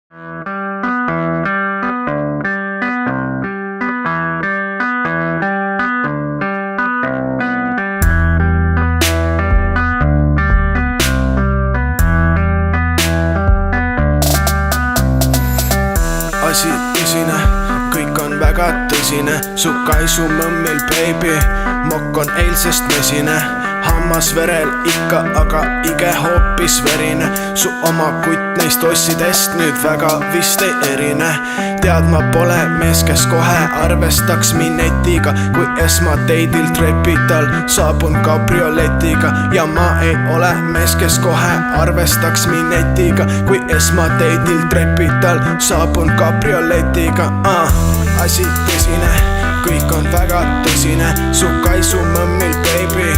Asi tõsine, kõik on väga tõsine. Su kaisu mõmmil, baby, mokk on eilsest mesine. Hammas verel ikka, aga ige hoopis verine. Su oma kutt neist ossidest nüüd väga vist ei erine. Tead, ma pole mees, kes kohe arvestaks minetiga, kui esmateidilt repital saabun kabrioletiga. Ja ma ei ole mees, kes kohe arvestaks minetiga, kui esmateidilt repital saabun kabrioletiga. Asi tõsine, kõik on väga tõsine. Su kaisu mõmmil, baby,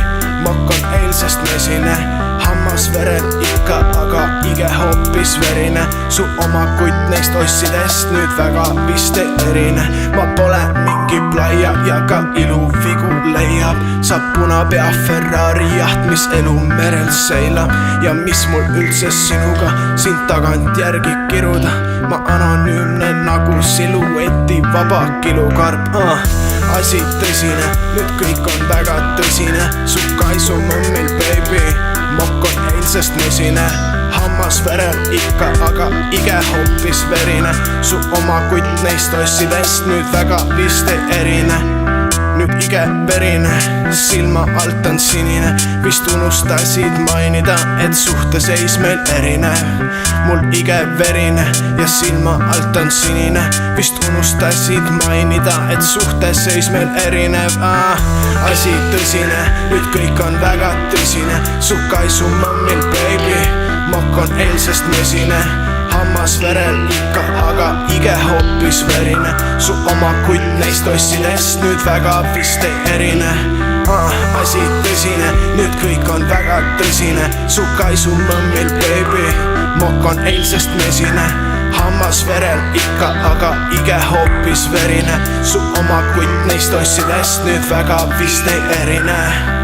mokk on eilsest mesine. Hammas verel ikka, aga ige hoopis verine. Su oma kutt neist ossidest nüüd väga vist ei erine. Ma pole mingi plaia ja ka iluvigu leiab. Sa punapea Ferrari jaht, mis elu merel seilab. Ja mis mul üldse sinuga sind tagantjärgi kiruda. Ma anonüümne nagu silueti vaba kilukarp. Asi tõsine, nüüd kõik on väga tõsine. Su kaisu mõmmil, baby, mokk on eilsest mesine. Hammas verel ikka, aga ige hoopis verine. Su oma kutt neist ossidest nüüd väga vist ei erine. Nüüd ige verine, silma alt on sinine. Vist unustasid mainida, et suhteseis meil erinev. Mul ige verine ja silma alt on sinine. Vist unustasid mainida, et suhteseis meil erinev. Asi tõsine, nüüd kõik on väga tõsine. Su kaisu mõmmil, baby, mokk on eilsest mesine. Hammas verel ikka, aga ige hoopis verine. Su oma kutt neist ossidest nüüd väga vist ei erine. Asi tõsine, nüüd kõik on väga tõsine. Su kaisu mõmmil, baby, mokk on eilsest mesine. Hammas verel ikka, aga ige hoopis verine. Su oma kutt neist ossidest nüüd väga vist ei erine.